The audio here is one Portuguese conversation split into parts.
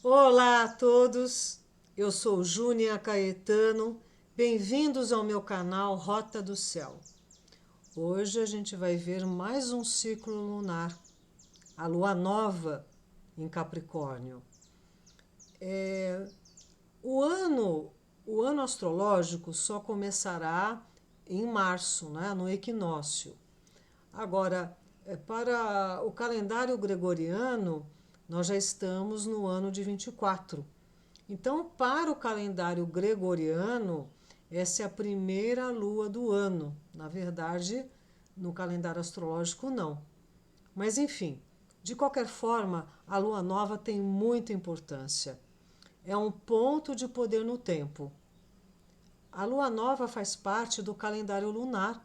Olá a todos, eu sou Júnia Caetano, bem-vindos ao meu canal Rota do Céu. Hoje a gente vai ver mais um ciclo lunar, a lua nova em Capricórnio. O ano astrológico só começará em março, né, no equinócio. Agora, para o calendário gregoriano, nós já estamos no ano de 24. Então, para o calendário gregoriano, essa é a primeira lua do ano. Na verdade, no calendário astrológico, não. Mas, enfim, de qualquer forma, a lua nova tem muita importância. É um ponto de poder no tempo. A lua nova faz parte do calendário lunar.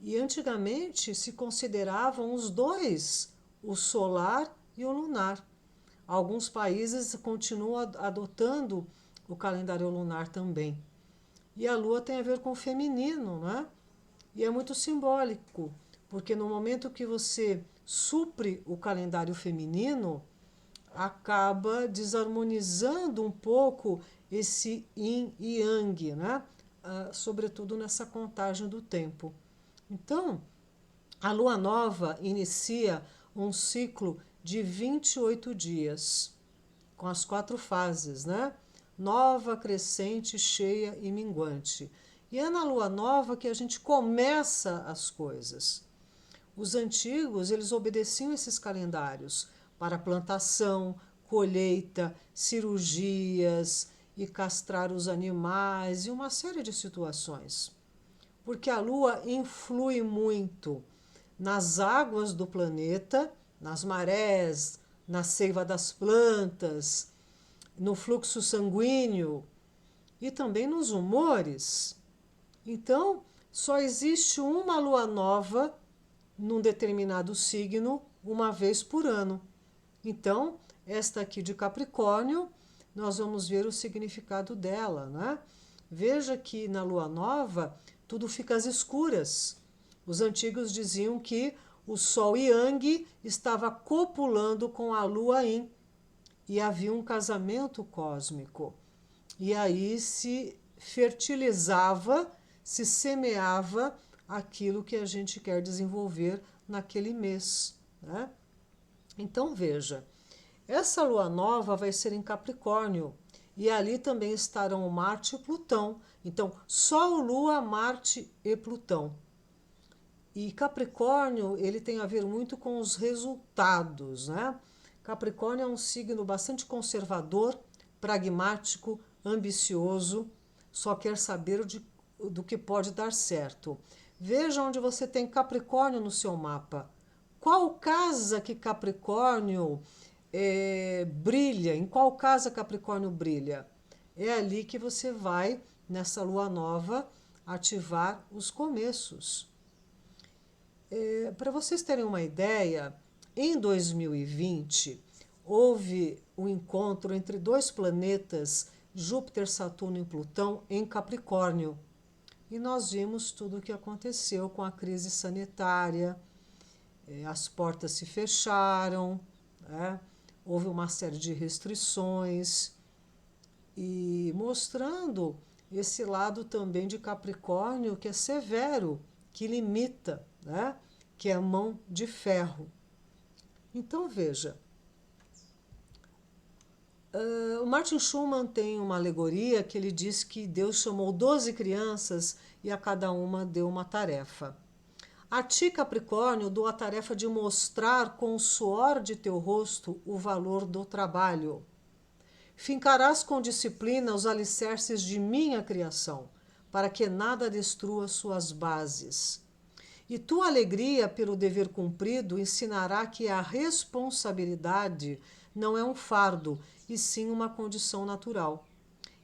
E antigamente se consideravam os dois, o solar e o lunar. Alguns países continuam adotando o calendário lunar também. E a lua tem a ver com o feminino, né? E é muito simbólico, porque no momento que você supre o calendário feminino, acaba desarmonizando um pouco esse yin e yang, né? Sobretudo nessa contagem do tempo. Então, a lua nova inicia um ciclo de 28 dias, com as 4 fases, né? Nova, crescente, cheia e minguante. E é na lua nova que a gente começa as coisas. Os antigos, eles obedeciam esses calendários para plantação, colheita, cirurgias e castrar os animais e uma série de situações. Porque a lua influi muito nas águas do planeta, nas marés, na seiva das plantas, no fluxo sanguíneo e também nos humores. Então, só existe uma lua nova num determinado signo uma vez por ano. Então, esta aqui de Capricórnio, nós vamos ver o significado dela, né? Veja que na lua nova tudo fica às escuras. Os antigos diziam que o Sol Yang estava copulando com a lua Yin e havia um casamento cósmico. E aí se fertilizava, se semeava aquilo que a gente quer desenvolver naquele mês, né? Então veja, essa lua nova vai ser em Capricórnio e ali também estarão Marte e Plutão. Então, Sol, Lua, Marte e Plutão. E Capricórnio, ele tem a ver muito com os resultados, né? Capricórnio é um signo bastante conservador, pragmático, ambicioso, só quer saber do que pode dar certo. Veja onde você tem Capricórnio no seu mapa. Qual casa que Capricórnio brilha? Em qual casa Capricórnio brilha? É ali que você vai, nessa lua nova, ativar os começos. Para vocês terem uma ideia, em 2020 houve um encontro entre dois planetas, Júpiter, Saturno e Plutão, em Capricórnio. E nós vimos tudo o que aconteceu com a crise sanitária, as portas se fecharam, né? Houve uma série de restrições, e mostrando esse lado também de Capricórnio que é severo, que limita, né? Que é a mão de ferro. Então veja, o Martin Schumann tem uma alegoria que ele diz que Deus chamou 12 crianças e a cada uma deu uma tarefa. A ti, Capricórnio, dou a tarefa de mostrar com o suor de teu rosto o valor do trabalho. Fincarás com disciplina os alicerces de minha criação, para que nada destrua suas bases. E tua alegria pelo dever cumprido ensinará que a responsabilidade não é um fardo, e sim uma condição natural.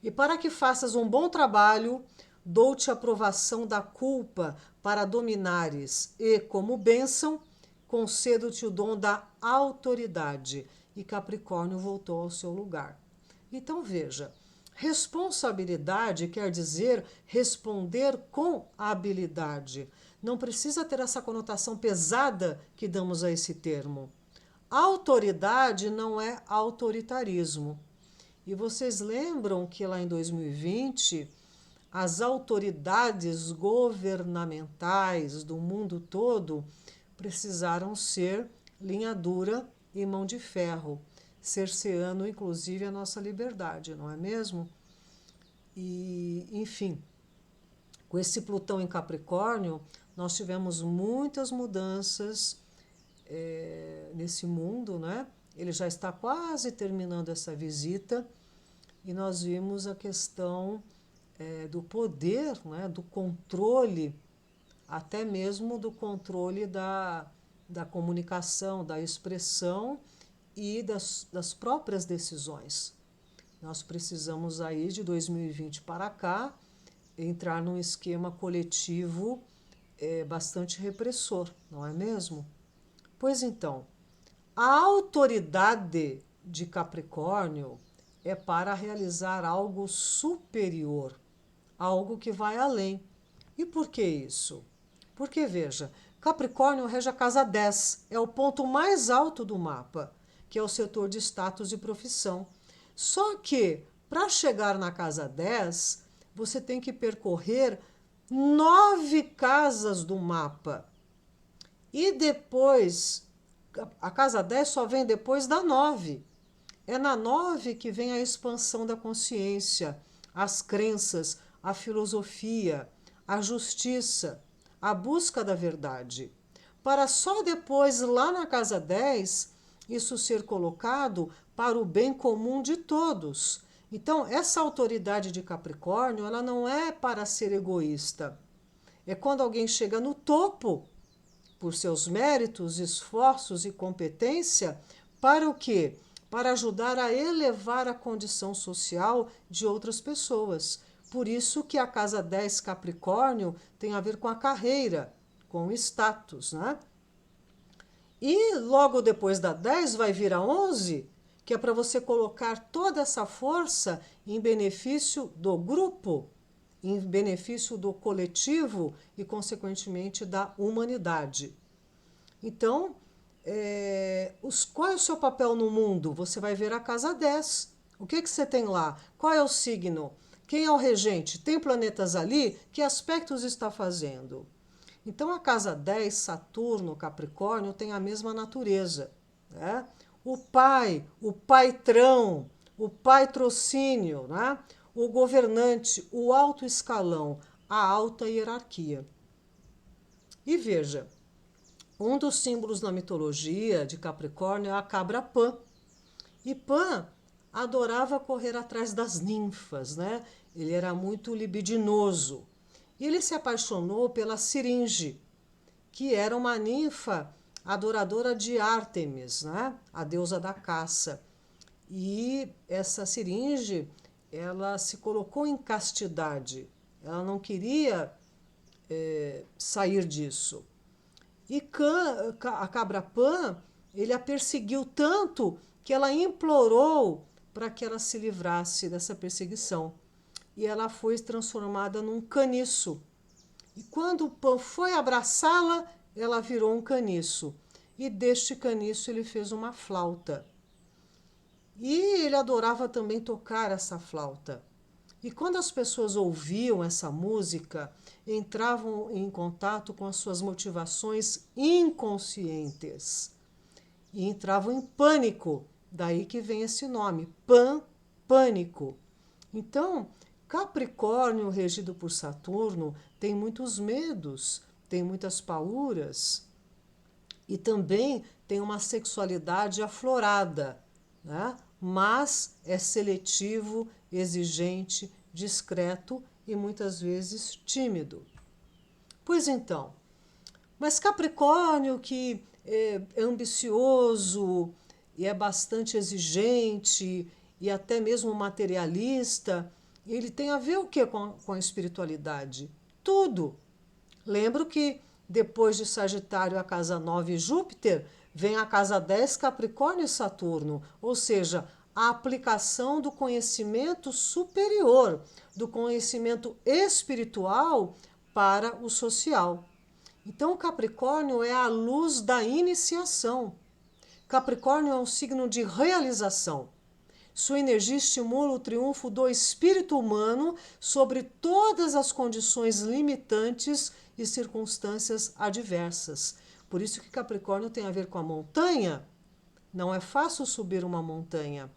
E para que faças um bom trabalho, dou-te a aprovação da culpa para dominares, e, como bênção, concedo-te o dom da autoridade. E Capricórnio voltou ao seu lugar. Então veja, responsabilidade quer dizer responder com habilidade. Não precisa ter essa conotação pesada que damos a esse termo. autoridade não é autoritarismo. E vocês lembram que lá em 2020, as autoridades governamentais do mundo todo precisaram ser linha dura e mão de ferro, cerceando inclusive a nossa liberdade, não é mesmo? E, enfim, com esse Plutão em Capricórnio, nós tivemos muitas mudanças nesse mundo, né? Ele já está quase terminando essa visita e nós vimos a questão do poder, né? Do controle, até mesmo do controle da comunicação, da expressão e das próprias decisões. Nós precisamos aí de 2020 para cá entrar num esquema coletivo bastante repressor, não é mesmo? Pois então, a autoridade de Capricórnio é para realizar algo superior, algo que vai além. E por que isso? Porque, veja, Capricórnio rege a casa 10, é o ponto mais alto do mapa, que é o setor de status e profissão. Só que, para chegar na casa 10, você tem que percorrer 9 casas do mapa. E depois, a casa 10 só vem depois da 9. É na 9 que vem a expansão da consciência, as crenças, a filosofia, a justiça, a busca da verdade. Para só depois, lá na casa 10, isso ser colocado para o bem comum de todos. Então, essa autoridade de Capricórnio, ela não é para ser egoísta. É quando alguém chega no topo, por seus méritos, esforços e competência, para o quê? Para ajudar a elevar a condição social de outras pessoas. Por isso que a casa 10 Capricórnio tem a ver com a carreira, com o status, né? E logo depois da 10 vai vir a 11, que é para você colocar toda essa força em benefício do grupo, em benefício do coletivo e, consequentemente, da humanidade. Então, qual é o seu papel no mundo? Você vai ver a casa 10. O que você tem lá? Qual é o signo? Quem é o regente? Tem planetas ali? Que aspectos está fazendo? Então, a casa 10, Saturno, Capricórnio, tem a mesma natureza, né? O patrão, o patrocínio, né? O governante, o alto escalão, a alta hierarquia. E veja, um dos símbolos na mitologia de Capricórnio é a cabra Pan. E Pan adorava correr atrás das ninfas, né? Ele era muito libidinoso. E ele se apaixonou pela Siringe, que era uma ninfa adoradora de Ártemis, né? A deusa da caça. E essa Siringe, ela se colocou em castidade. Ela não queria sair disso. E a cabra Pan, ele a perseguiu tanto que ela implorou para que ela se livrasse dessa perseguição. E ela foi transformada num caniço. E quando o Pan foi abraçá-la, ela virou um caniço. E deste caniço ele fez uma flauta. E ele adorava também tocar essa flauta. E quando as pessoas ouviam essa música, entravam em contato com as suas motivações inconscientes e entravam em pânico. Daí que vem esse nome, pânico. Então, Capricórnio, regido por Saturno, tem muitos medos, tem muitas pauras e também tem uma sexualidade aflorada, né? Mas é seletivo, exigente, discreto e muitas vezes tímido. Pois então, mas Capricórnio, que é ambicioso e é bastante exigente e até mesmo materialista, ele tem a ver o que com a espiritualidade? Tudo. Lembro que depois de Sagitário, a casa 9 Júpiter, vem a casa 10 Capricórnio e Saturno, ou seja, a aplicação do conhecimento superior, do conhecimento espiritual para o social. Então, o Capricórnio é a luz da iniciação. Capricórnio é um signo de realização. Sua energia estimula o triunfo do espírito humano sobre todas as condições limitantes e circunstâncias adversas. Por isso que Capricórnio tem a ver com a montanha. Não é fácil subir uma montanha.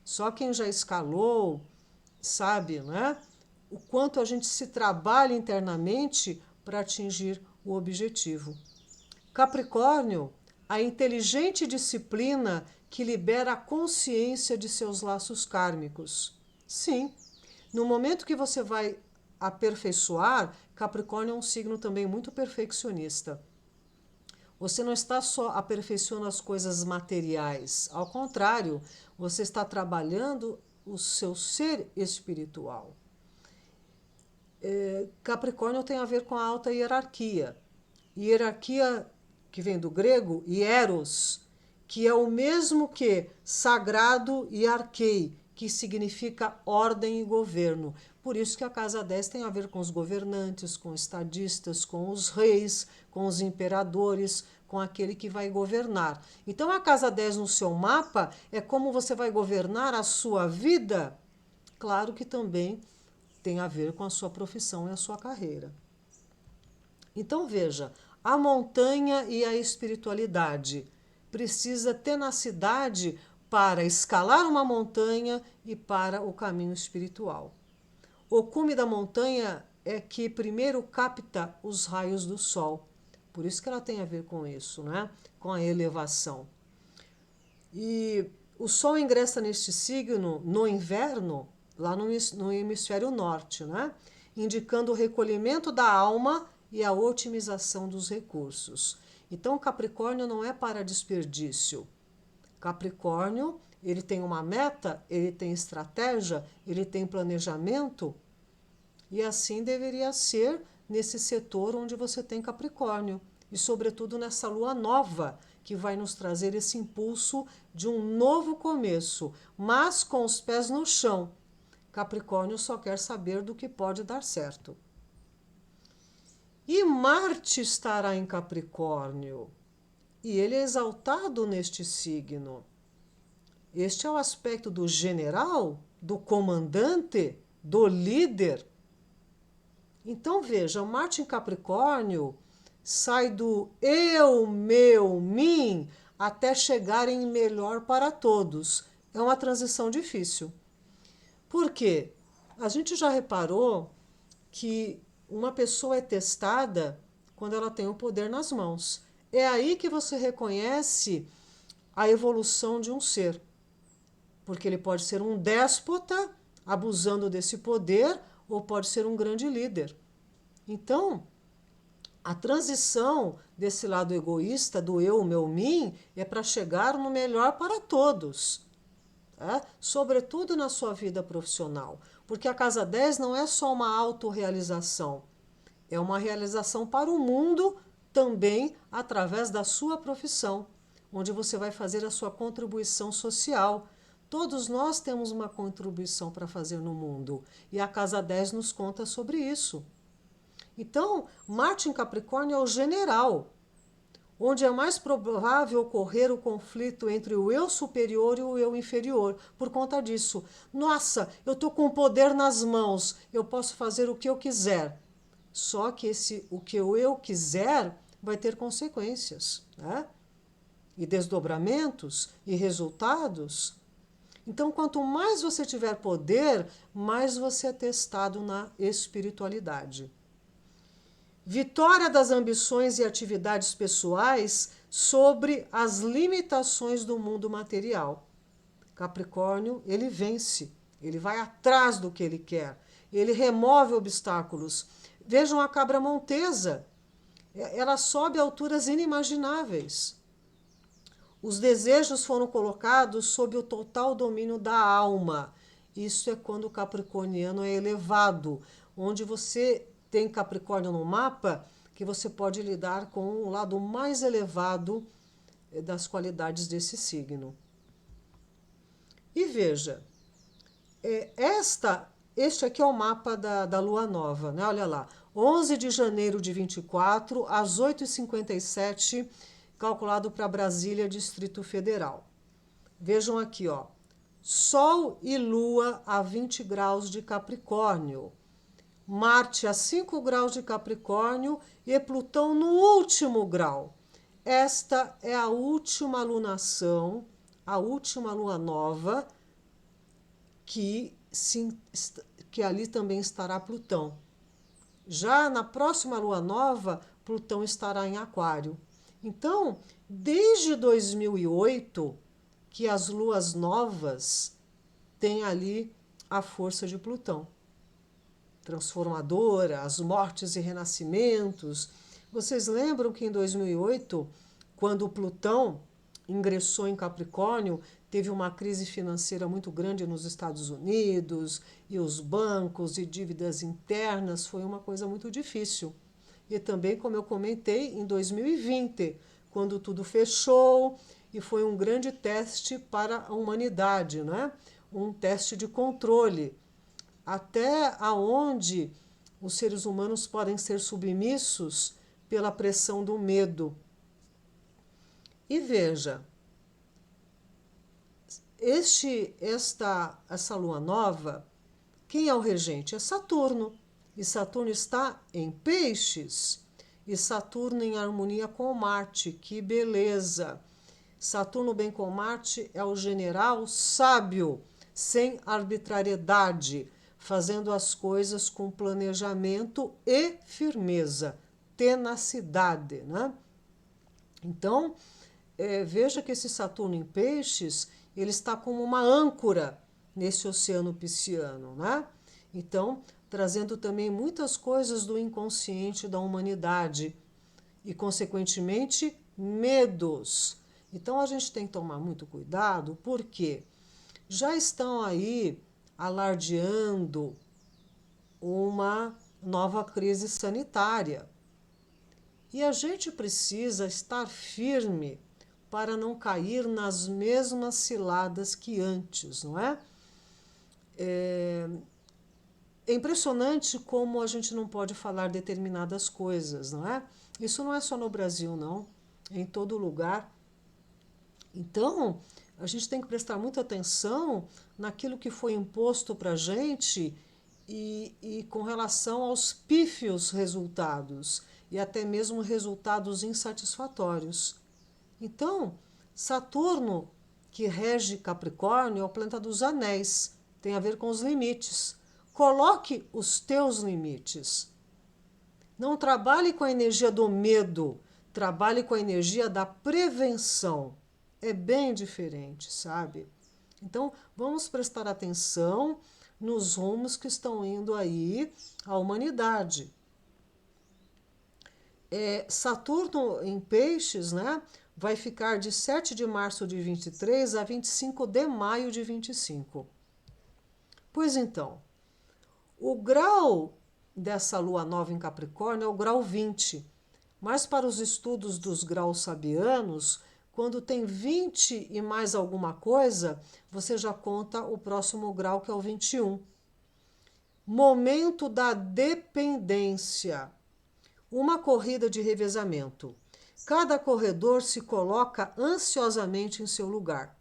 Só quem já escalou sabe, né? O quanto a gente se trabalha internamente para atingir o objetivo. Capricórnio, a inteligente disciplina que libera a consciência de seus laços kármicos. Sim, no momento que você vai aperfeiçoar, Capricórnio é um signo também muito perfeccionista. Você não está só aperfeiçoando as coisas materiais, ao contrário, você está trabalhando o seu ser espiritual. Capricórnio tem a ver com a alta hierarquia. Hierarquia que vem do grego, hieros, que é o mesmo que sagrado e arquei, que significa ordem e governo. Por isso que a casa 10 tem a ver com os governantes, com os estadistas, com os reis, com os imperadores, com aquele que vai governar. Então a casa 10 no seu mapa é como você vai governar a sua vida. Claro que também tem a ver com a sua profissão e a sua carreira. Então veja, a montanha e a espiritualidade. Precisa tenacidade para escalar uma montanha e para o caminho espiritual. O cume da montanha é que primeiro capta os raios do sol. Por isso que ela tem a ver com isso, né? Com a elevação. E o sol ingressa neste signo no inverno, lá no hemisfério norte, né? Indicando o recolhimento da alma e a otimização dos recursos. Então, Capricórnio não é para desperdício. Capricórnio, ele tem uma meta, ele tem estratégia, ele tem planejamento, e assim deveria ser nesse setor onde você tem Capricórnio, e sobretudo nessa lua nova, que vai nos trazer esse impulso de um novo começo, mas com os pés no chão. Capricórnio só quer saber do que pode dar certo. E Marte estará em Capricórnio, e ele é exaltado neste signo. Este é o aspecto do general, do comandante, do líder. Então veja, Marte em Capricórnio sai do eu, meu, mim, até chegar em melhor para todos. É uma transição difícil. Por quê? A gente já reparou que uma pessoa é testada quando ela tem o poder nas mãos. É aí que você reconhece a evolução de um ser. Porque ele pode ser um déspota, abusando desse poder, ou pode ser um grande líder. Então, a transição desse lado egoísta, do eu, meu, mim, é para chegar no melhor para todos. Sobretudo na sua vida profissional. Porque a casa 10 não é só uma autorrealização, é uma realização para o mundo também através da sua profissão, onde você vai fazer a sua contribuição social. Todos nós temos uma contribuição para fazer no mundo e a casa 10 nos conta sobre isso. Então, Marte em Capricórnio é o general, onde é mais provável ocorrer o conflito entre o eu superior e o eu inferior. Por conta disso, nossa, eu estou com o poder nas mãos, eu posso fazer o que eu quiser. Só que o que eu quiser vai ter consequências, né? E desdobramentos e resultados. Então, quanto mais você tiver poder, mais você é testado na espiritualidade. Vitória das ambições e atividades pessoais sobre as limitações do mundo material. Capricórnio, ele vence, ele vai atrás do que ele quer, ele remove obstáculos. Vejam a cabra montesa, ela sobe a alturas inimagináveis. Os desejos foram colocados sob o total domínio da alma. Isso é quando o capricorniano é elevado, onde você tem Capricórnio no mapa, que você pode lidar com o lado mais elevado das qualidades desse signo. E veja, este aqui é o mapa da lua nova, né? Olha lá, 11 de janeiro de 24, às 8h57, calculado para Brasília, Distrito Federal. Vejam aqui, ó. Sol e Lua a 20 graus de Capricórnio. Marte a 5 graus de Capricórnio e Plutão no último grau. Esta é a última lunação, a última lua nova, que ali também estará Plutão. Já na próxima lua nova, Plutão estará em Aquário. Então, desde 2008, que as luas novas têm ali a força de Plutão. Transformadora, as mortes e renascimentos. Vocês lembram que em 2008, quando Plutão ingressou em Capricórnio, teve uma crise financeira muito grande nos Estados Unidos, e os bancos e dívidas internas, foi uma coisa muito difícil. E também, como eu comentei, em 2020, quando tudo fechou, e foi um grande teste para a humanidade, né? Um teste de controle. Até aonde os seres humanos podem ser submissos pela pressão do medo. E veja, essa lua nova, quem é o regente? É Saturno. E Saturno está em Peixes. E Saturno em harmonia com Marte. Que beleza! Saturno bem com Marte é o general sábio, sem arbitrariedade, fazendo as coisas com planejamento e firmeza, tenacidade, né? Então, veja que esse Saturno em Peixes, ele está como uma âncora nesse oceano pisciano, né? Então, trazendo também muitas coisas do inconsciente da humanidade e, consequentemente, medos. Então, a gente tem que tomar muito cuidado, porque já estão aí alardeando uma nova crise sanitária. E a gente precisa estar firme para não cair nas mesmas ciladas que antes, não é? É impressionante como a gente não pode falar determinadas coisas, não é? Isso não é só no Brasil, não. É em todo lugar. Então, a gente tem que prestar muita atenção naquilo que foi imposto para a gente e com relação aos pífios resultados e até mesmo resultados insatisfatórios. Então, Saturno, que rege Capricórnio, é o planeta dos anéis, tem a ver com os limites. Coloque os teus limites. Não trabalhe com a energia do medo, trabalhe com a energia da prevenção. É bem diferente, sabe? Então, vamos prestar atenção nos rumos que estão indo aí a humanidade. Saturno em Peixes, né, vai ficar de 7 de março de 23 a 25 de maio de 25. Pois então, o grau dessa lua nova em Capricórnio é o grau 20, mas para os estudos dos graus sabianos, quando tem 20 e mais alguma coisa, você já conta o próximo grau, que é o 21. Momento da dependência. Uma corrida de revezamento. Cada corredor se coloca ansiosamente em seu lugar.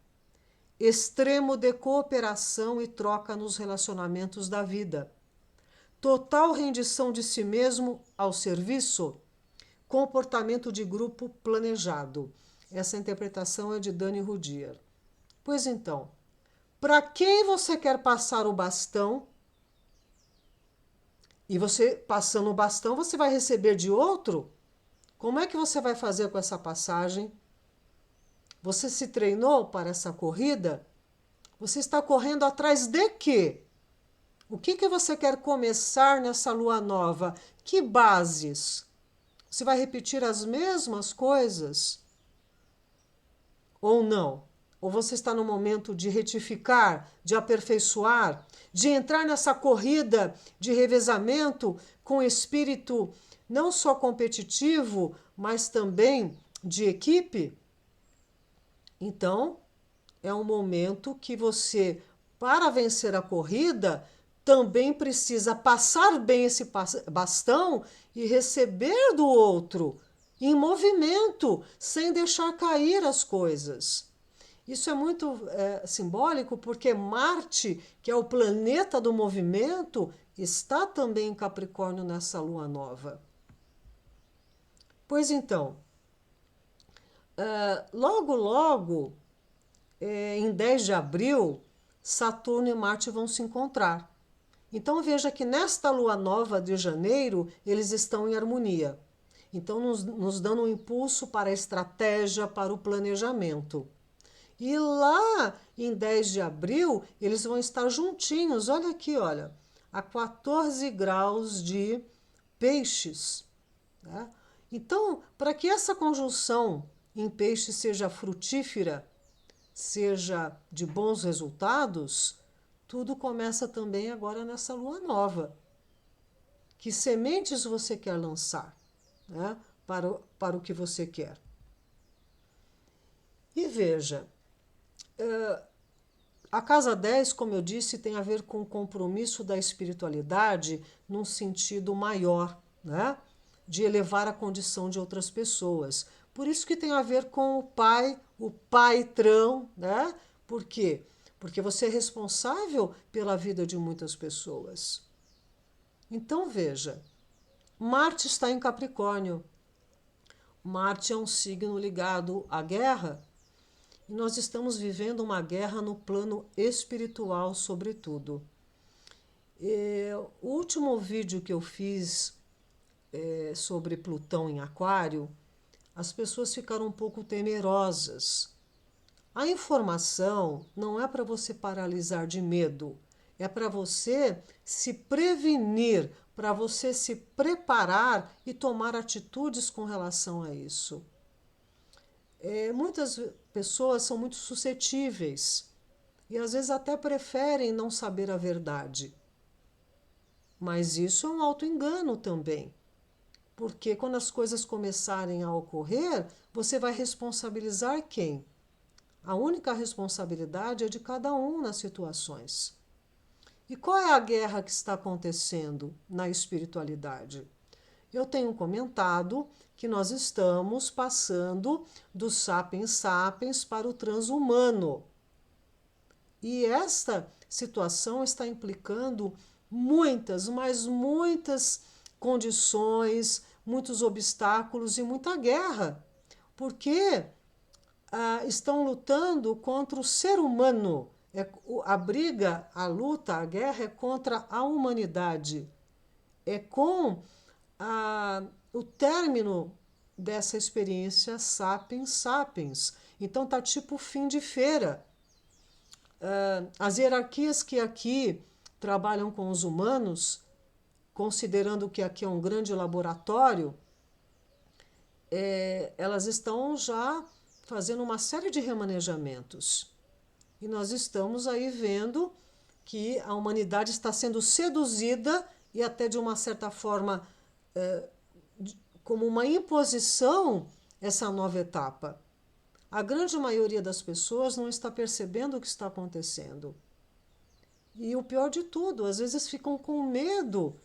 Extremo de cooperação e troca nos relacionamentos da vida. Total rendição de si mesmo ao serviço. Comportamento de grupo planejado. Essa interpretação é de Dani Rudier. Pois então, para quem você quer passar o bastão? E você, passando o bastão, você vai receber de outro? Como é que você vai fazer com essa passagem? Você se treinou para essa corrida? Você está correndo atrás de quê? O que você quer começar nessa lua nova? Que bases? Você vai repetir as mesmas coisas? Ou não? Ou você está no momento de retificar, de aperfeiçoar, de entrar nessa corrida de revezamento com espírito não só competitivo, mas também de equipe? Então, é um momento que você, para vencer a corrida, também precisa passar bem esse bastão e receber do outro em movimento, sem deixar cair as coisas. Isso é muito simbólico, porque Marte, que é o planeta do movimento, está também em Capricórnio nessa lua nova. Pois então, logo, logo, em 10 de abril, Saturno e Marte vão se encontrar. Então veja que nesta lua nova de janeiro, eles estão em harmonia. Então nos dando um impulso para a estratégia, para o planejamento. E lá em 10 de abril, eles vão estar juntinhos, olha aqui, olha, a 14 graus de peixes. Né? Então, para que essa conjunção em peixes seja frutífera, seja de bons resultados, tudo começa também agora nessa lua nova. Que sementes você quer lançar, né, para o que você quer? E veja, a casa 10, como eu disse, tem a ver com o compromisso da espiritualidade num sentido maior, né? De elevar a condição de outras pessoas. Por isso que tem a ver com o paitrão, né? Por quê? Porque você é responsável pela vida de muitas pessoas. Então veja, Marte está em Capricórnio. Marte é um signo ligado à guerra. E nós estamos vivendo uma guerra no plano espiritual, sobretudo. O último vídeo que eu fiz sobre Plutão em Aquário, as pessoas ficaram um pouco temerosas. A informação não é para você paralisar de medo, é para você se prevenir, para você se preparar e tomar atitudes com relação a isso. Muitas pessoas são muito suscetíveis e às vezes até preferem não saber a verdade. Mas isso é um auto-engano também, porque quando as coisas começarem a ocorrer, você vai responsabilizar quem? A única responsabilidade é de cada um nas situações. E qual é a guerra que está acontecendo na espiritualidade? Eu tenho comentado que nós estamos passando do sapiens sapiens para o transhumano. E esta situação está implicando muitas, mas muitas condições, muitos obstáculos e muita guerra. Porque estão lutando contra o ser humano. A briga, a luta, a guerra é contra a humanidade. É com o término dessa experiência sapiens sapiens. Então tá tipo fim de feira. As hierarquias que aqui trabalham com os humanos, considerando que aqui é um grande laboratório, elas estão já fazendo uma série de remanejamentos. E nós estamos aí vendo que a humanidade está sendo seduzida e até de uma certa forma como uma imposição essa nova etapa. A grande maioria das pessoas não está percebendo o que está acontecendo. E o pior de tudo, às vezes ficam com medo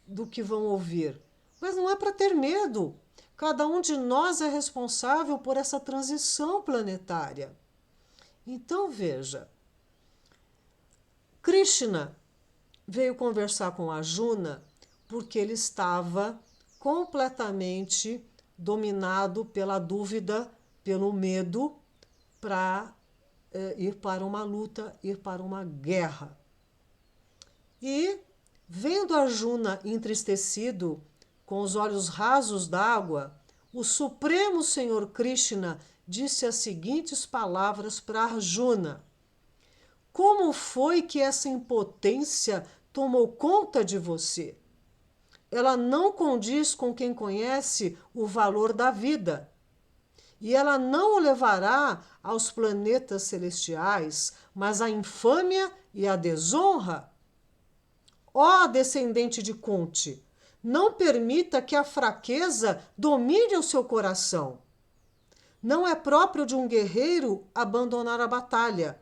do que vão ouvir. Mas não é para ter medo. Cada um de nós é responsável por essa transição planetária. Então veja, Krishna veio conversar com Arjuna porque ele estava completamente dominado pela dúvida, pelo medo, para ir para uma luta, ir para uma guerra. E, vendo Arjuna entristecido, com os olhos rasos d'água, o Supremo Senhor Krishna disse as seguintes palavras para Arjuna: como foi que essa impotência tomou conta de você? Ela não condiz com quem conhece o valor da vida. E ela não o levará aos planetas celestiais, mas à infâmia e à desonra. Ó descendente de Kunti, não permita que a fraqueza domine o seu coração. Não é próprio de um guerreiro abandonar a batalha.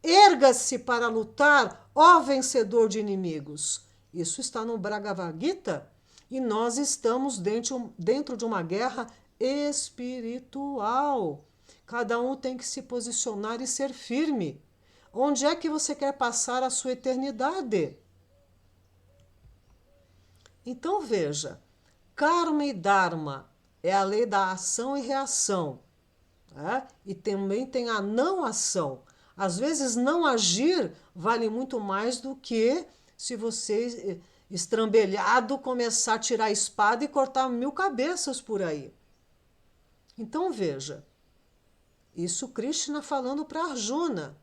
Erga-se para lutar, ó vencedor de inimigos. Isso está no Bhagavad Gita e nós estamos dentro de uma guerra espiritual. Cada um tem que se posicionar e ser firme. Onde é que você quer passar a sua eternidade? Então veja, karma e dharma é a lei da ação e reação, né? E também tem a não ação. Às vezes não agir vale muito mais do que se você, estrambelhado, começar a tirar a espada e cortar 1000 cabeças por aí. Então veja, isso Krishna falando para Arjuna.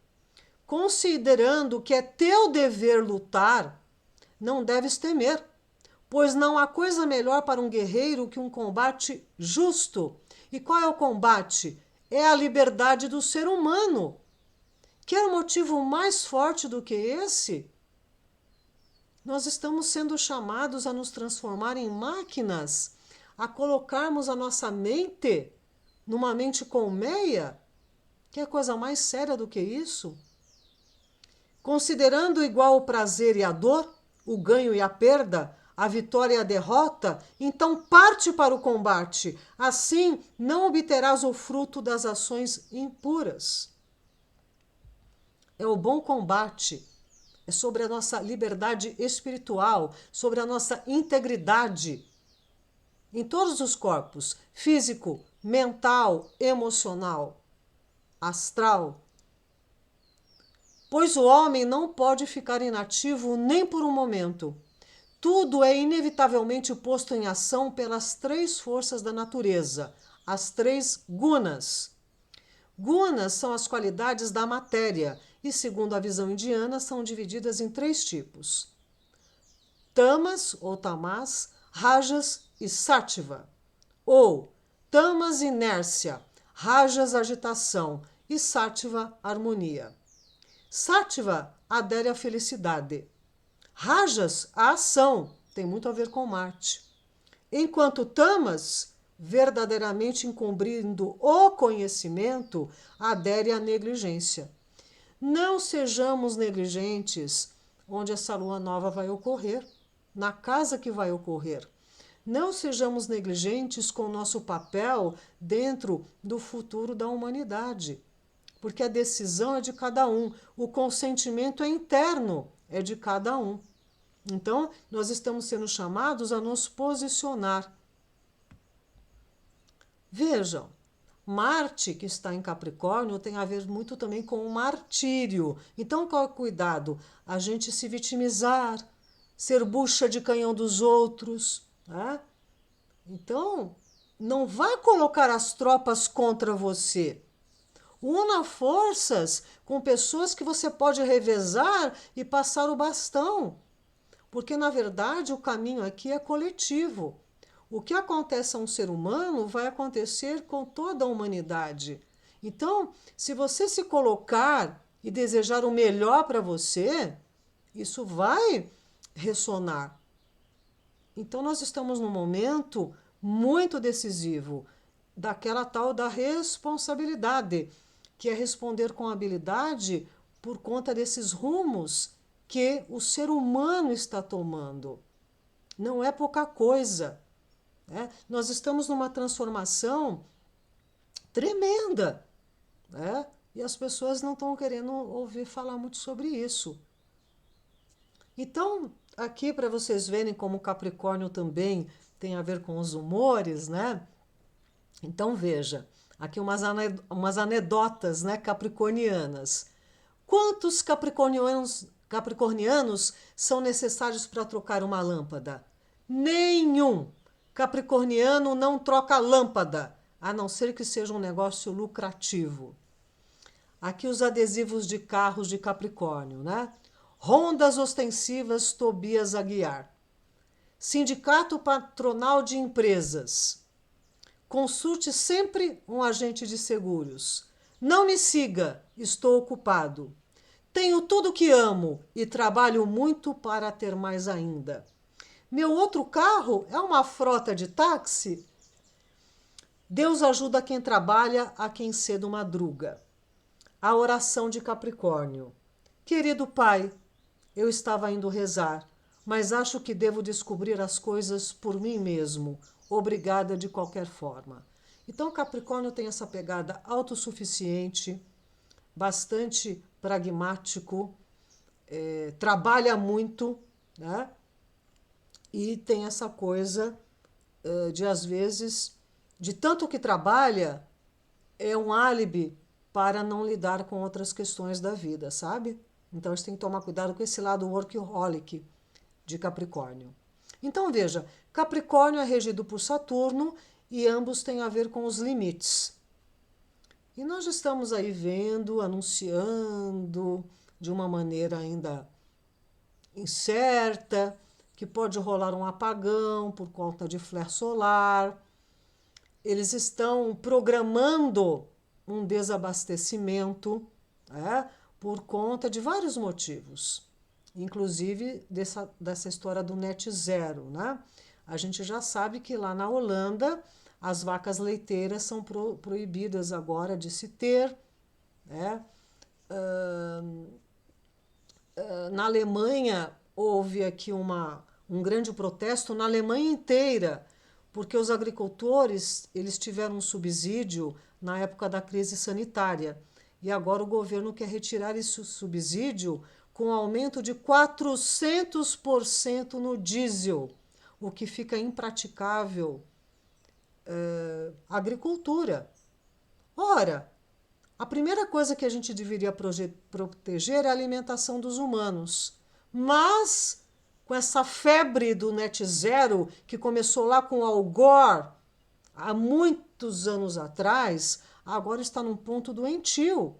Considerando que é teu dever lutar, não deves temer, pois não há coisa melhor para um guerreiro que um combate justo. E qual é o combate? É a liberdade do ser humano. Quer motivo mais forte do que esse? Nós estamos sendo chamados a nos transformar em máquinas, a colocarmos a nossa mente numa mente colmeia. Quer coisa mais séria do que isso? Considerando igual o prazer e a dor, o ganho e a perda, a vitória e a derrota, então parte para o combate. Assim não obterás o fruto das ações impuras. É o bom combate. É sobre a nossa liberdade espiritual, sobre a nossa integridade em todos os corpos, físico, mental, emocional, astral. Pois o homem não pode ficar inativo nem por um momento. Tudo é inevitavelmente posto em ação pelas 3 forças da natureza, as 3 gunas. Gunas são as qualidades da matéria e, segundo a visão indiana, são divididas em 3 tipos: tamas ou tamas, rajas e sattva. Ou tamas, inércia, rajas, agitação e sattva, harmonia. Sattva adere à felicidade. Rajas, a ação, tem muito a ver com Marte. Enquanto tamas, verdadeiramente encobrindo o conhecimento, adere à negligência. Não sejamos negligentes onde essa lua nova vai ocorrer, na casa que vai ocorrer. Não sejamos negligentes com o nosso papel dentro do futuro da humanidade, porque a decisão é de cada um, o consentimento é interno, é de cada um. Então, nós estamos sendo chamados a nos posicionar. Vejam, Marte, que está em Capricórnio, tem a ver muito também com o martírio. Então, qual é o cuidado? A gente se vitimizar, ser bucha de canhão dos outros, né? Então, não vá colocar as tropas contra você. Una forças com pessoas que você pode revezar e passar o bastão. Porque, na verdade, o caminho aqui é coletivo. O que acontece a um ser humano vai acontecer com toda a humanidade. Então, se você se colocar e desejar o melhor para você, isso vai ressonar. Então, nós estamos num momento muito decisivo daquela tal da responsabilidade, que é responder com habilidade por conta desses rumos que o ser humano está tomando. Não é pouca coisa, né? Nós estamos numa transformação tremenda, né? E as pessoas não estão querendo ouvir falar muito sobre isso. Então, aqui para vocês verem como Capricórnio também tem a ver com os humores, né? Então veja, aqui umas anedotas, né, capricornianas. Quantos capricornianos são necessários para trocar uma lâmpada? Nenhum. Capricorniano não troca lâmpada, a não ser que seja um negócio lucrativo. Aqui os adesivos de carros de Capricórnio, né? Rondas ostensivas Tobias Aguiar. Sindicato Patronal de Empresas. Consulte sempre um agente de seguros. Não me siga, estou ocupado. Tenho tudo que amo e trabalho muito para ter mais ainda. Meu outro carro é uma frota de táxi. Deus ajuda quem trabalha, a quem cedo madruga. A oração de Capricórnio. Querido Pai, eu estava indo rezar, mas acho que devo descobrir as coisas por mim mesmo. Obrigada de qualquer forma. Então, Capricórnio tem essa pegada autossuficiente, bastante pragmático, trabalha muito, né? E tem essa coisa de, às vezes, de tanto que trabalha, é um álibi para não lidar com outras questões da vida, sabe? Então a gente tem que tomar cuidado com esse lado workaholic de Capricórnio. Então veja, Capricórnio é regido por Saturno e ambos têm a ver com os limites. E nós estamos aí vendo, anunciando de uma maneira ainda incerta, que pode rolar um apagão por conta de flare solar. Eles estão programando um desabastecimento, né, por conta de vários motivos, inclusive dessa história do net zero. Né? A gente já sabe que lá na Holanda as vacas leiteiras são proibidas agora de se ter. Né? Na Alemanha houve aqui um grande protesto na Alemanha inteira, porque os agricultores eles tiveram um subsídio na época da crise sanitária e agora o governo quer retirar esse subsídio com aumento de 400% no diesel, o que fica impraticável a agricultura. Ora, a primeira coisa que a gente deveria proteger é a alimentação dos humanos. Mas, com essa febre do net zero, que começou lá com Al Gore, há muitos anos atrás, agora está num ponto doentio.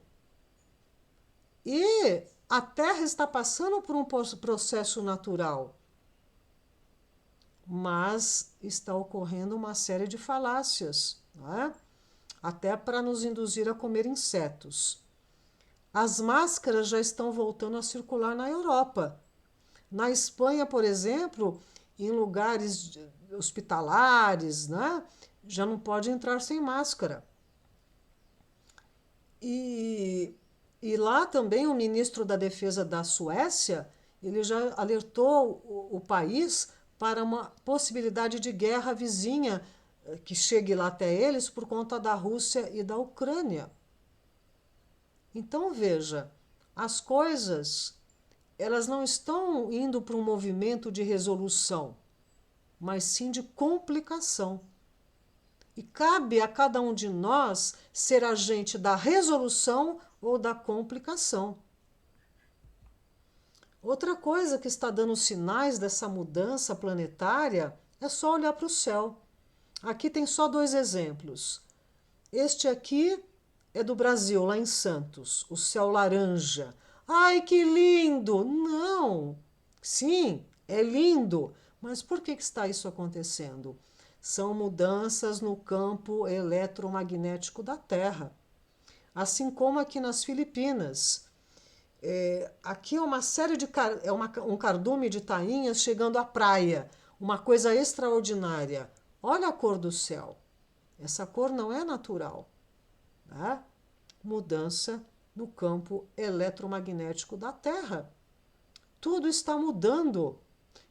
E a Terra está passando por um processo natural. Mas está ocorrendo uma série de falácias, não é? Até para nos induzir a comer insetos. As máscaras já estão voltando a circular na Europa. Na Espanha, por exemplo, em lugares hospitalares, né, já não pode entrar sem máscara. E lá também o ministro da Defesa da Suécia, ele já alertou o país para uma possibilidade de guerra vizinha que chegue lá até eles por conta da Rússia e da Ucrânia. Então veja, as coisas elas não estão indo para um movimento de resolução, mas sim de complicação. E cabe a cada um de nós ser agente da resolução ou da complicação. Outra coisa que está dando sinais dessa mudança planetária é só olhar para o céu. Aqui tem só dois exemplos. Este aqui é do Brasil, lá em Santos, o céu laranja. Ai, que lindo! Não! Sim, é lindo, mas por que está isso acontecendo? São mudanças no campo eletromagnético da Terra. Assim como aqui nas Filipinas. Aqui é uma série de um cardume de tainhas chegando à praia. Uma coisa extraordinária. Olha a cor do céu. Essa cor não é natural. Né? Mudança no campo eletromagnético da Terra. Tudo está mudando.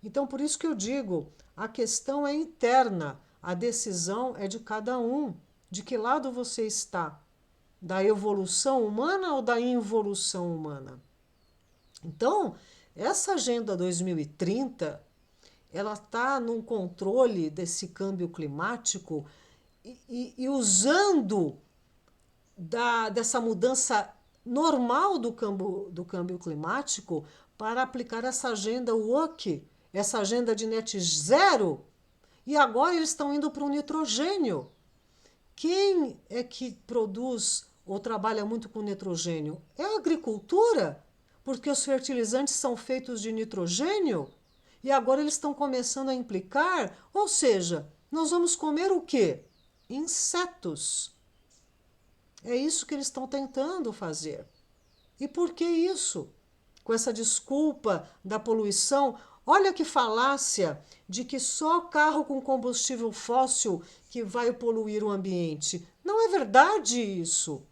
Então, por isso que eu digo, a questão é interna, a decisão é de cada um. De que lado você está? Da evolução humana ou da involução humana? Então, essa Agenda 2030, ela está num controle desse câmbio climático e usando dessa mudança normal do câmbio climático para aplicar essa agenda WOC, essa agenda de net zero. E agora eles estão indo para o nitrogênio. Quem é que produz ou trabalha muito com nitrogênio? É a agricultura, porque os fertilizantes são feitos de nitrogênio e agora eles estão começando a implicar, ou seja, nós vamos comer o quê? Insetos. É isso que eles estão tentando fazer. E por que isso? Com essa desculpa da poluição, olha que falácia de que só carro com combustível fóssil que vai poluir o ambiente. Não é verdade isso.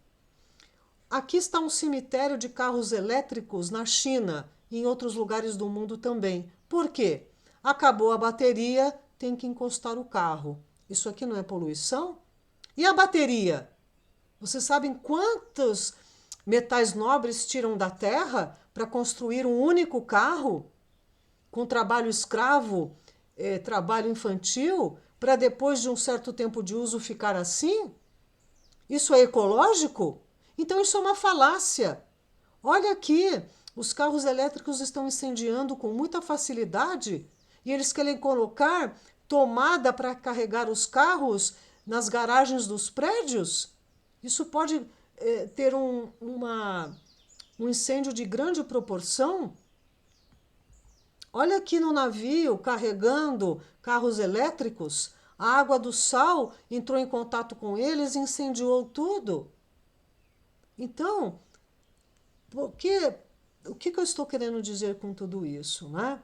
Aqui está um cemitério de carros elétricos na China e em outros lugares do mundo também. Por quê? Acabou a bateria, tem que encostar o carro. Isso aqui não é poluição? E a bateria? Vocês sabem quantos metais nobres tiram da terra para construir um único carro com trabalho escravo, trabalho infantil, para depois de um certo tempo de uso ficar assim? Isso é ecológico? Então isso é uma falácia. Olha aqui, os carros elétricos estão incendiando com muita facilidade e eles querem colocar tomada para carregar os carros nas garagens dos prédios. Isso pode ter um incêndio de grande proporção. Olha aqui no navio carregando carros elétricos, a água do sal entrou em contato com eles e incendiou tudo. Então, o que eu estou querendo dizer com tudo isso, né?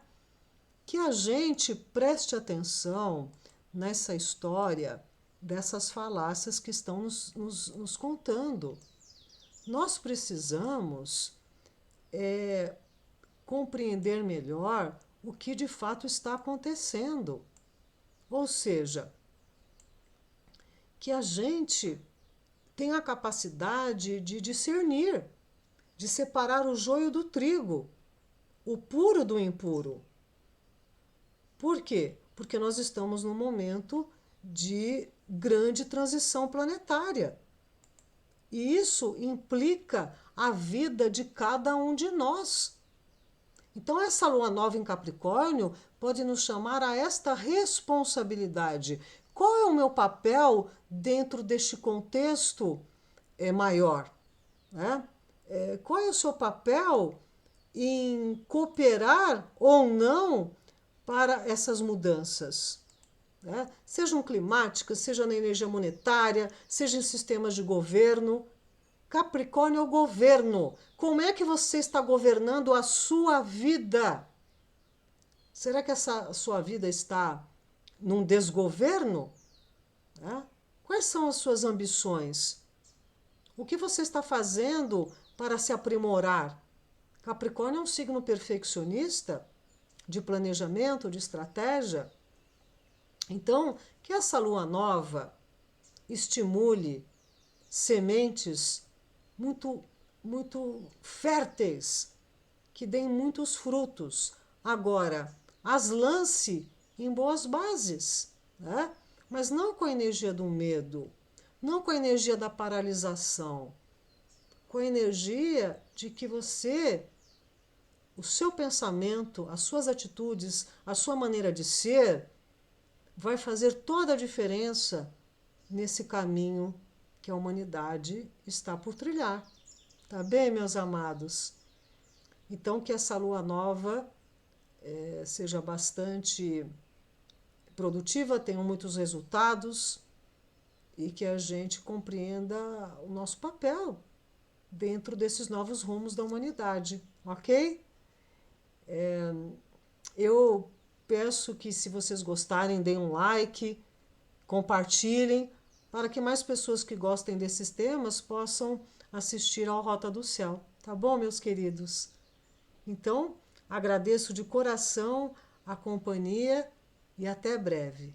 Que a gente preste atenção nessa história dessas falácias que estão nos contando. Nós precisamos compreender melhor o que de fato está acontecendo. Ou seja, que a gente tem a capacidade de discernir, de separar o joio do trigo, o puro do impuro. Por quê? Porque nós estamos num momento de grande transição planetária. E isso implica a vida de cada um de nós. Então, essa lua nova em Capricórnio pode nos chamar a esta responsabilidade. Qual é o meu papel dentro deste contexto maior? Né? Qual é o seu papel em cooperar ou não para essas mudanças? Né? Sejam climáticas, seja na energia monetária, seja em sistemas de governo. Capricórnio é o governo. Como é que você está governando a sua vida? Será que essa sua vida está num desgoverno? Quais são as suas ambições? O que você está fazendo para se aprimorar? Capricórnio é um signo perfeccionista, de planejamento, de estratégia. Então, que essa lua nova estimule sementes muito férteis, que deem muitos frutos. Agora, as lance em boas bases, né? Mas não com a energia do medo, não com a energia da paralisação, com a energia de que você, o seu pensamento, as suas atitudes, a sua maneira de ser, vai fazer toda a diferença nesse caminho que a humanidade está por trilhar. Tá bem, meus amados? Então, que essa lua nova seja bastante produtiva, tenha muitos resultados e que a gente compreenda o nosso papel dentro desses novos rumos da humanidade, ok? Eu peço que, se vocês gostarem, deem um like, compartilhem, para que mais pessoas que gostem desses temas possam assistir ao Rota do Céu. Tá bom, meus queridos? Então, agradeço de coração a companhia e até breve.